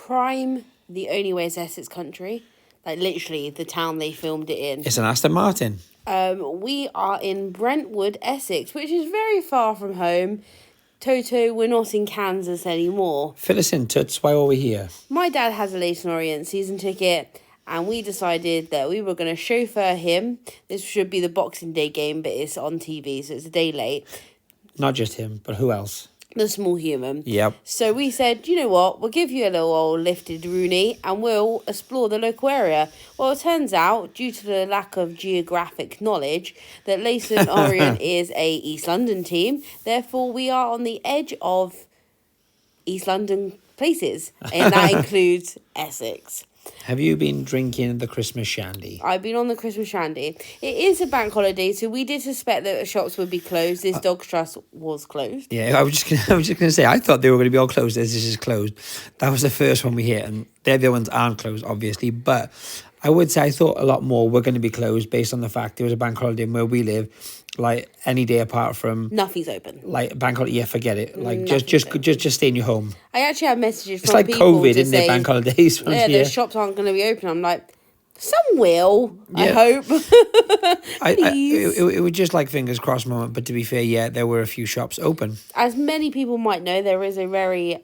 Prime, the only way is Essex country. Like, literally, the town they filmed it in. It's an Aston Martin. We are in Brentwood, Essex, which is very far from home. Toto, we're not in Kansas anymore. Fill us in, Toots. Why are we here? My dad has a Leighton Orient season ticket, and we decided that we were going to chauffeur him. This should be the Boxing Day game, but it's on TV, so it's a day late. Not just him, but who else? The small human. Yep. So we said, you know what, we'll give you a little old lifted Rooney and we'll explore the local area. Well, it turns out, due to the lack of geographic knowledge, that Leighton Orient is a East London team. Therefore, we are on the edge of East London places, and that includes Essex. Have you been drinking the Christmas shandy? I've been on the Christmas shandy. It is a bank holiday, so we did suspect that the shops would be closed. This Dog's Trust was closed. Yeah, I was just gonna say, I thought they were going to be all closed as this is closed. That was the first one we hit, and the other ones aren't closed, obviously. But I would say I thought a lot more were going to be closed based on the fact there was a bank holiday where we live. Like any day apart from nothing's open. Like bank holiday, yeah, forget it. Like just stay in your home. I actually had messages from it's like people COVID, to isn't it? Bank holidays. Yeah, the shops aren't going to be open. I'm like, some will. Yeah. I hope. It was just like fingers crossed moment. But to be fair, yeah, there were a few shops open. As many people might know, there is a very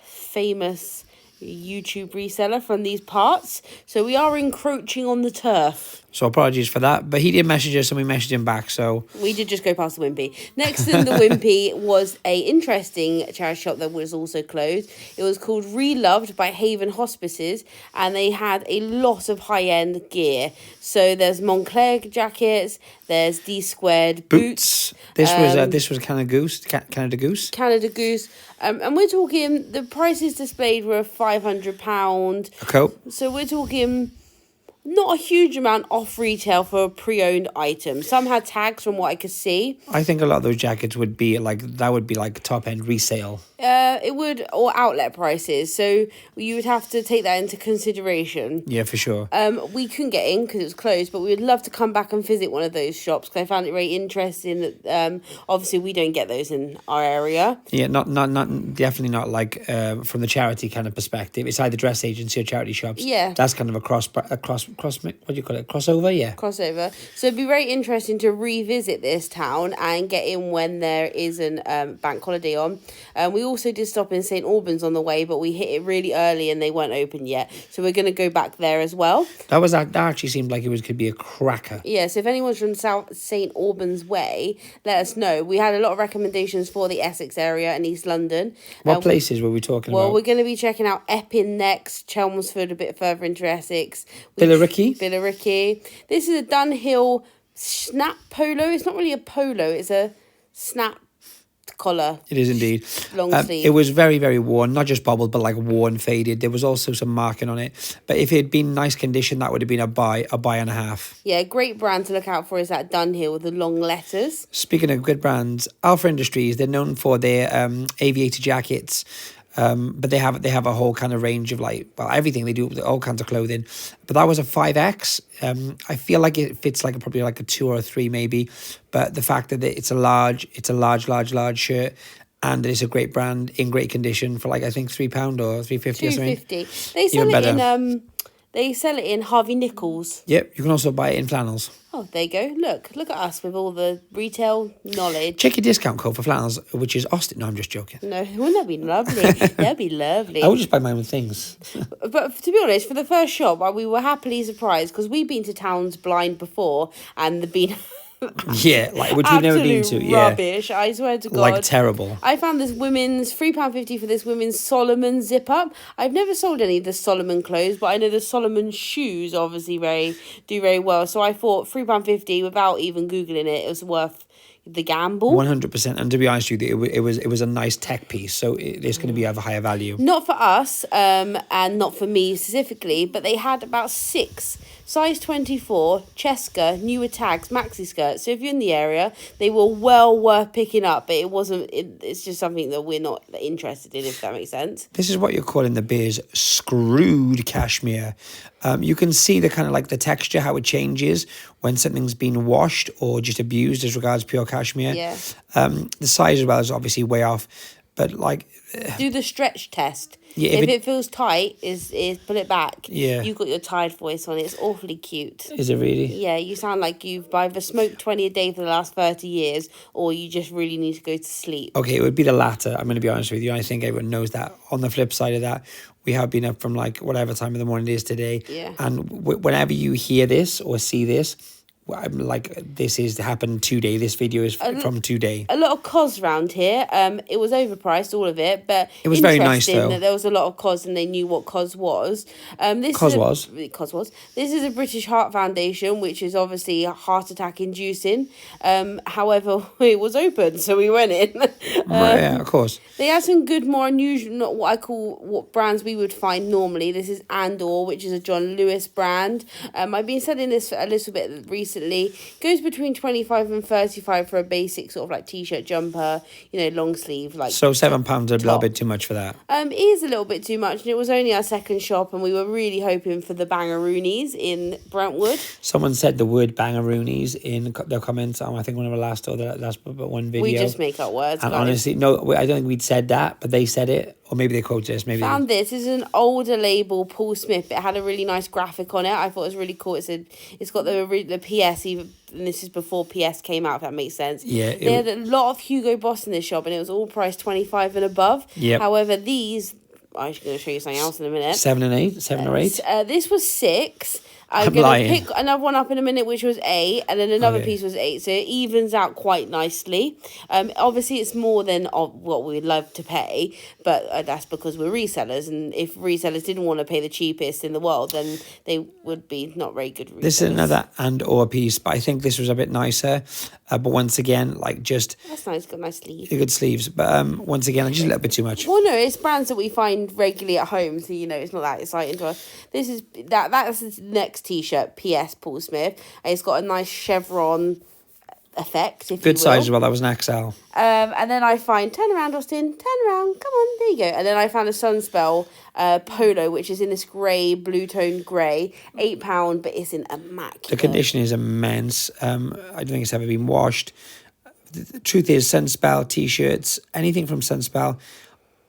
famous YouTube reseller from these parts, so we are encroaching on the turf. So apologies for that, but he did message us and we messaged him back, so we did just go past the Wimpy. Next in the Wimpy was a interesting charity shop that was also closed. It was called Reloved by Haven Hospices, and they had a lot of high-end gear. So there's Moncler jackets, there's D-squared boots. This was Canada Goose. Canada Goose. And we're talking, the prices displayed were £500. A coat. So we're talking not a huge amount off retail for a pre-owned item. Some had tags from what I could see. I think a lot of those jackets would be like top end resale. It would, or outlet prices. So you would have to take that into consideration. Yeah, for sure. We couldn't get in because it was closed, but we would love to come back and visit one of those shops because I found it very interesting. That obviously we don't get those in our area. Yeah, not definitely not like from the charity kind of perspective. It's either dress agency or charity shops. Yeah, that's kind of a cross. What do you call it? Crossover, yeah. Crossover. So it'd be very interesting to revisit this town and get in when there is an bank holiday on. We also did stop in St Albans on the way, but we hit it really early and they weren't open yet. So we're going to go back there as well. That actually seemed like could be a cracker. Yeah, so if anyone's from South St Albans way, let us know. We had a lot of recommendations for the Essex area and East London. What places were we talking about? Well, we're going to be checking out Epping Next, Chelmsford a bit further into Essex. Billericay. This is a Dunhill snap polo. It's not really a polo. It's a snap collar. It is indeed. Long sleeve. It was very, very worn. Not just bobbled, but like worn, faded. There was also some marking on it. But if it had been nice condition, that would have been a buy and a half. Yeah, great brand to look out for is that Dunhill with the long letters. Speaking of good brands, Alpha Industries, they're known for their aviator jackets. But they have a whole kind of range of everything. They do all kinds of clothing. But that was a 5X. I feel like it fits probably like a 2 or a 3 maybe. But the fact that it's a large shirt and that it's a great brand in great condition for I think £3 or £3.50 or something. £2.50. They sell it in they sell it in Harvey Nichols. Yep, you can also buy it in flannels. Oh, there you go. Look at us with all the retail knowledge. Check your discount code for flannels, which is Austin. No, I'm just joking. No, wouldn't that be lovely? That'd be lovely. I would just buy my own things. But to be honest, for the first shop, we were happily surprised because we've been to towns blind before and they've been... yeah, which we've never been to. Yeah, rubbish. I swear to God, terrible. I found this women's £3.50 for this women's Solomon zip up. I've never sold any of the Solomon clothes, but I know the Solomon shoes obviously do very well. So I thought £3.50 without even googling it was worth the gamble. 100%. And to be honest with you, it was a nice tech piece, so it's going to be of a higher value. Not for us, and not for me specifically, but they had about 6 size 24 Cheska newer tags maxi skirts. So if you're in the area, they were well worth picking up, but it's just something that we're not interested in, if that makes sense. This is what you're calling the beers screwed cashmere. You can see the kind of the texture, how it changes when something's been washed or just abused as regards pure cashmere. Yeah. The size as well is obviously way off. but like, Do the stretch test. Yeah, if it feels tight, is pull it back. Yeah. You've got your tired voice on. It's awfully cute. is it really? Yeah, you sound like you've either smoked 20 a day for the last 30 years or you just really need to go to sleep. Okay, it would be the latter. I'm going to be honest with you. I think everyone knows that. On the flip side of that, we have been up from like whatever time of the morning it is today. Yeah. And whenever you hear this or see this, I'm like, this is happened today. This video is from today. A lot of COS round here. It was overpriced, all of it, but it was very nice though. That there was a lot of COS and they knew what COS was. COS was. This is a British Heart Foundation, which is obviously heart attack inducing. However, it was open, so we went in. Right, yeah, of course. They had some good, more unusual, not what brands we would find normally. This is Andor, which is a John Lewis brand. I've been selling this a little bit recently. Goes between 25 and 35 for a basic sort of like t-shirt, jumper, long sleeve. Like so £7 is a little bit too much for that. It is a little bit too much, and it was only our second shop, and we were really hoping for the bangaroonies in Brentwood. Someone said the word bangaroonies in their comments on I think one of the last one video. We just make up words. And honestly, no, I don't think we'd said that, but they said it. Or maybe they quoted us. Maybe found this is an older label, Paul Smith. It had a really nice graphic on it. I thought it was really cool. It's got the PS, even, and this is before PS came out, if that makes sense. Yeah. They had a lot of Hugo Boss in this shop, and it was all priced 25 and above. Yeah. However, these, I'm going to show you something else in a minute. 7 or 8. This was 6. I'm going to pick another one up in a minute, which was 8, and then another piece was 8, so it evens out quite nicely. Obviously, it's more than what we'd love to pay, but that's because we're resellers, and if resellers didn't want to pay the cheapest in the world, then they would be not very good resellers. This is another and/or piece, but I think this was a bit nicer. But once again, like just... That's nice, got nice sleeves. Good sleeves, but once again, just a little bit too much. Well, no, it's brands that we find regularly at home, so, it's not that exciting to us. This is, that's the next t-shirt, PS Paul Smith, and it's got a nice chevron effect, if good you will. size as well. That was an XL. And then I find, turn around, Austin, turn around, come on, there you go. And then I found a Sunspell polo, which is in this grey, blue toned grey, £8, but it's in immaculate. The condition is immense. I don't think it's ever been washed. The truth is, Sunspell t-shirts, anything from Sunspell,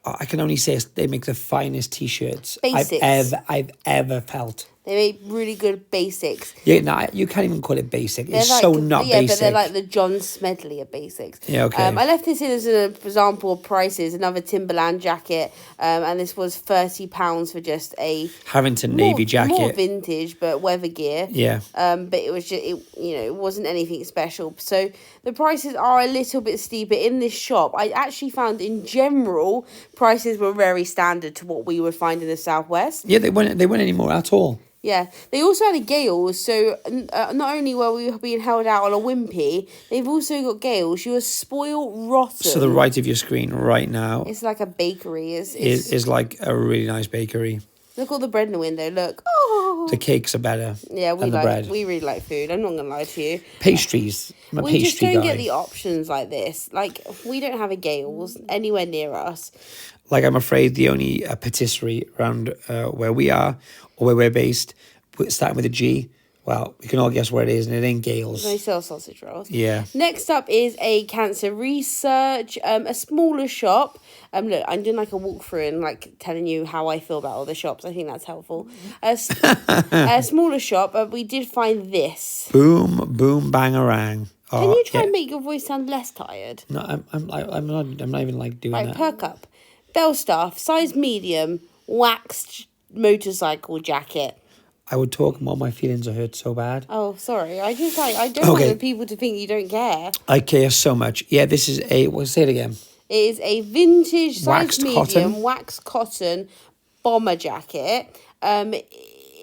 I can only say they make the finest t-shirts I've ever felt. They make really good basics. Yeah, no, you can't even call it basic. It's like, so not basic. Yeah, but they're like the John Smedley of basics. Yeah, okay. I left this in as an example of prices. Another Timberland jacket, and this was £30 for just a Harrington navy jacket. More vintage, but weather gear. Yeah. But it was just it wasn't anything special. So the prices are a little bit steeper in this shop. I actually found in general prices were very standard to what we would find in the Southwest. Yeah, they weren't anymore at all. Yeah, they also had a Gales, so not only were we being held out on a wimpy, they've also got Gales. You are spoiled rotten. So the right of your screen right now, it's like a bakery. Is like a really nice bakery. Look at the bread in the window. Look, oh, the cakes are better. Yeah, we really like food. I'm not gonna lie to you. Pastries. We just don't get the options like this. Like we don't have a Gales anywhere near us. Like I'm afraid the only patisserie around where we are or where we're based, starting with a G. Well, we can all guess where it is, and it ain't Gales. They sell sausage rolls. Yeah. Next up is a cancer research, a smaller shop. Look, I'm doing like a walkthrough and like telling you how I feel about all the shops. I think that's helpful. A smaller shop, we did find this. Boom, boom, bangarang. Oh, can you try and make your voice sound less tired? No, I'm not even like doing that. Perk up. Belstaff, size medium, waxed motorcycle jacket. I would talk more. My feelings are hurt so bad. Oh, sorry. I don't want the people to think you don't care. I care so much. Yeah, this is say it again. It is a vintage size medium waxed cotton bomber jacket.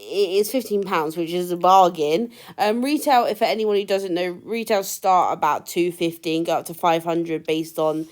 It is £15, which is a bargain. Retail, if for anyone who doesn't know, retail start about $250 and go up to $500 based on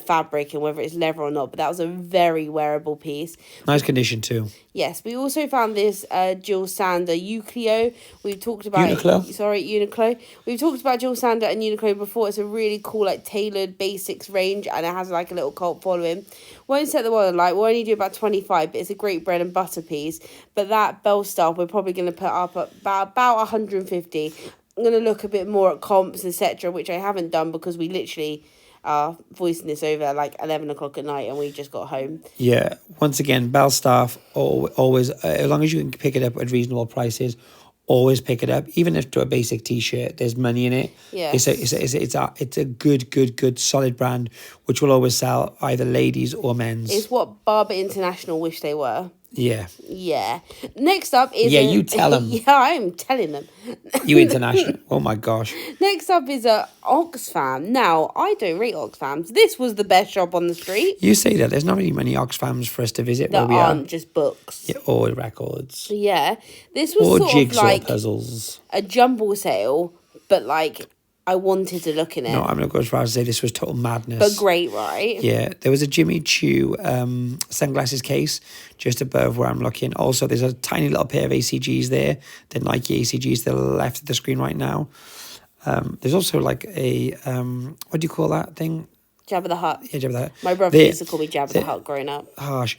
fabric and whether it's leather or not. But that was a very wearable piece. Nice condition too. Yes, we also found this Jill Sander Ucleo. We've talked about Uniqlo. We've talked about Jill Sander and Uniqlo before. It's a really cool, like tailored basics range, and it has like a little cult following. Won't set the world alight. We'll only do about 25, but it's a great bread and butter piece. But that Belstaff, we're probably going to put up at about 150. I'm going to look a bit more at comps, etc., which I haven't done because we literally are voicing this over like 11 o'clock at night and we just got home. Yeah. Once again, Bell staff, always, as long as you can pick it up at reasonable prices, always pick it up. Even if to a basic T-shirt, there's money in it. Yes. It's a good, solid brand, which will always sell either ladies or men's. It's what Barber International wish they were. Yeah. Yeah. Next up is... Yeah, you tell them. Yeah, I'm telling them. You international. Oh, my gosh. Next up is a Oxfam. Now, I don't rate Oxfams. This was the best shop on the street. You say that. There's not really many Oxfams for us to visit That where we aren't are. just books. Yeah, or records. Yeah. This was Or sort of jigsaw like puzzles. a jumble sale, but like I wanted to look in it. No, I'm going to go as far as to say this was total madness. But great, right? Yeah, there was a Jimmy Choo sunglasses case just above where I'm looking. Also, there's a tiny little pair of ACGs there, the Nike ACGs to the left of the screen right now. There's also like a, what do you call that thing? Jabba the Hutt. Yeah, Jabba the Hutt. My brother used to call me Jabba the Hutt growing up. Harsh.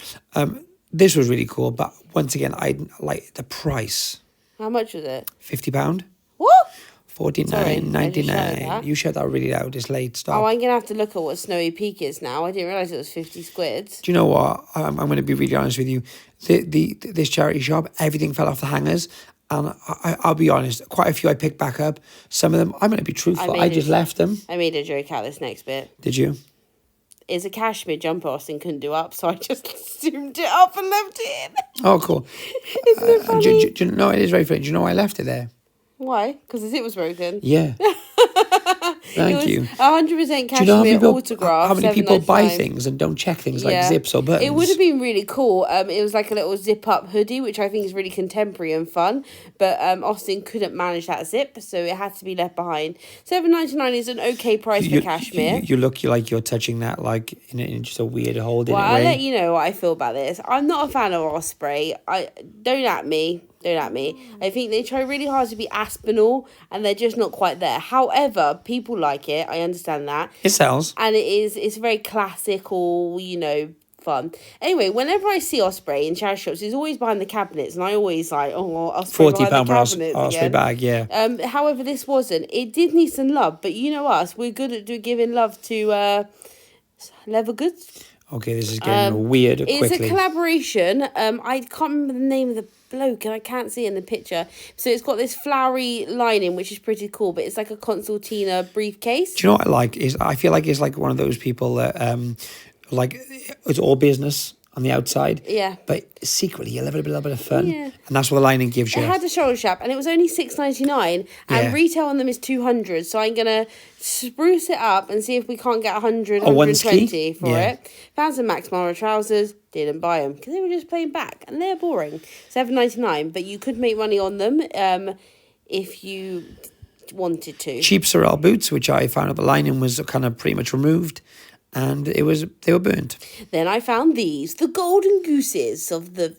This was really cool, but once again, I like the price. How much was it? £50. What? $49.99. You shut that really loud. It's late. Stop. Oh, I'm going to have to look at what Snowy Peak is now. I didn't realise it was 50 squids. Do you know what? I'm going to be really honest with you. This charity shop, everything fell off the hangers. And I'll be honest, quite a few I picked back up. Some of them, I'm going to be truthful, I just left them. I made a joke out this next bit. Did you? It's a cashmere jumper Austin couldn't do up, so I just zoomed it up and left it in. Oh, cool. Isn't it funny? Do you know, it is very funny. Do you know why I left it there? Why? Because the zip was broken. Yeah. Thank you. 100% cashmere Do you know autograph. how many people buy $7.99. things and don't check things like zips or buttons? It would have been really cool. It was like a little zip up hoodie, which I think is really contemporary and fun. But Austin couldn't manage that zip, so it had to be left behind. $7.99 is an okay price for cashmere. You look like you're touching that like in just a weird hold in a way. Well, I'll let you know what I feel about this. I'm not a fan of Osprey. Don't at me. I think they try really hard to be Aspinall, and they're just not quite there. However, people like it. I understand that. It sells. And it's very classical, fun. Anyway, whenever I see Osprey in charity shops, it's always behind the cabinets, and I always like, Osprey £40 behind the cabinets Osprey bag, yeah. However, this wasn't. It did need some love, but you know us, we're good at giving love to leather goods. Okay, this is getting weird quickly. It's a collaboration. I can't remember the name of the bloke, and I can't see it in the picture. So it's got this flowery lining, which is pretty cool, but it's like a concertina briefcase. Do you know what I like? I feel like it's like one of those people that like it's all business on the outside. Yeah. But secretly, you love a little bit of fun. Yeah. And that's what the lining gives you. It had a shoulder strap, and it was only $6.99, and retail on them is $200. So I'm gonna spruce it up and see if we can't get 120 for it. Found some Max Mara trousers, didn't buy them because they were just plain back and they're boring. $7.99, but you could make money on them if you wanted to. Cheap Sorel boots, which I found out the lining was kind of pretty much removed. And they were burnt. Then I found these, the golden gooses of the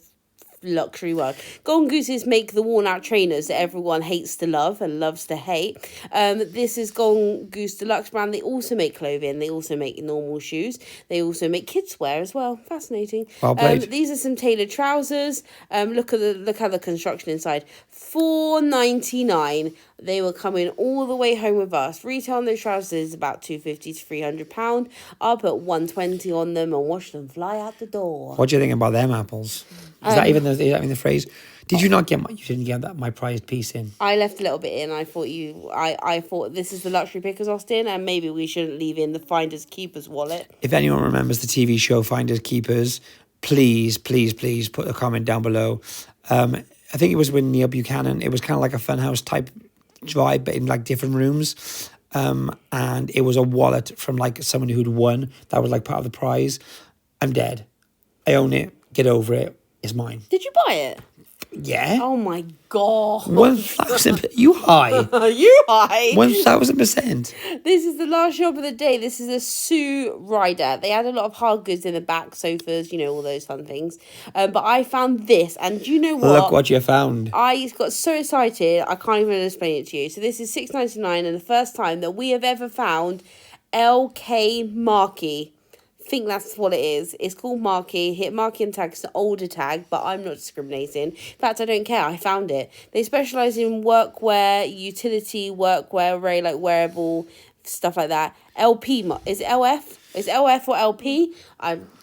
luxury world. Golden gooses make the worn out trainers that everyone hates to love and loves to hate. This is Golden Goose Deluxe brand. They also make clothing. They also make normal shoes. They also make kids wear as well. Fascinating. Well played. These are some tailored trousers. Look at the construction inside. $4.99. They were coming all the way home with us. Retail on those trousers is about £250 to £300. I'll put $120 on them and watch them fly out the door. What do you think about them apples? Is that even the phrase? Did you not get you didn't get my prized piece in? I left a little bit in. I thought this is the luxury pickers, Austin, and maybe we shouldn't leave in the finders keepers wallet. If anyone remembers the TV show Finders Keepers, please put a comment down below. I think it was with Neil Buchanan. It was kind of like a funhouse type vibe, but in like different rooms. And it was a wallet from like someone who'd won. That was like part of the prize. I'm dead. I own it. Get over it. It's mine. Did you buy it? Yeah. Oh my god. 1,000. You high. You high. 1,000%. This is the last shop of the day. This is a Sue Rider. They had a lot of hard goods in the back, sofas, all those fun things. But I found this, and do you know what? Look what you found. I got so excited, I can't even explain it to you. So this is $6.99, and the first time that we have ever found LK Markey. think that's what it is. It's called Marky. Hit Marky and Tag. It's an older tag, but I'm not discriminating. In fact, I don't care. I found it. They specialise in workwear, utility workwear, very like wearable stuff like that. Is it LF? Is it LF or LP?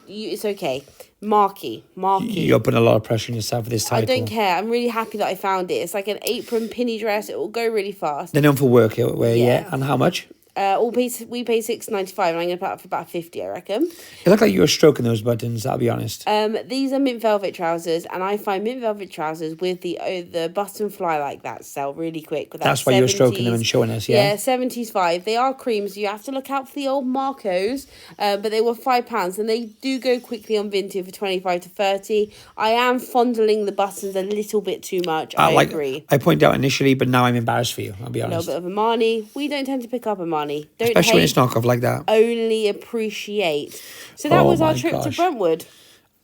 It's okay. Marky. You're putting a lot of pressure on yourself with this title. I don't care. I'm really happy that I found it. It's like an apron pinny dress. It will go really fast. They're known for workwear, yeah. And how much? We pay $6.95, and I'm gonna put up for about 50, I reckon. It looked like you were stroking those buttons, I'll be honest. These are mint velvet trousers, and I find mint velvet trousers with the button fly like that sell really quick. That's why you're stroking them and showing us, yeah? Yeah, 70s 5. They are creams. You have to look out for the old Marcos, but they were £5, and they do go quickly on Vinted for 25 to 30. I am fondling the buttons a little bit too much. I agree. I pointed out initially, but now I'm embarrassed for you, I'll be honest. A little bit of Armani. We don't tend to pick up Armani. Don't especially when it's knockoff like that. Only appreciate. So that was our trip to Brentwood.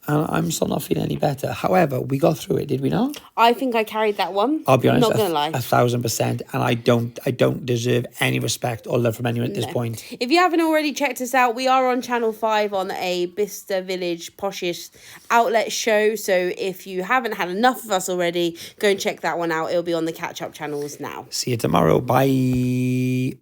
And I'm still not feeling any better. However, we got through it, did we not? I think I carried that one. I'll be honest, not gonna lie. 1,000%. And I don't deserve any respect or love from anyone at this point. If you haven't already checked us out, we are on Channel 5 on a Bicester Village poshish outlet show. So if you haven't had enough of us already, go and check that one out. It'll be on the catch-up channels now. See you tomorrow. Bye.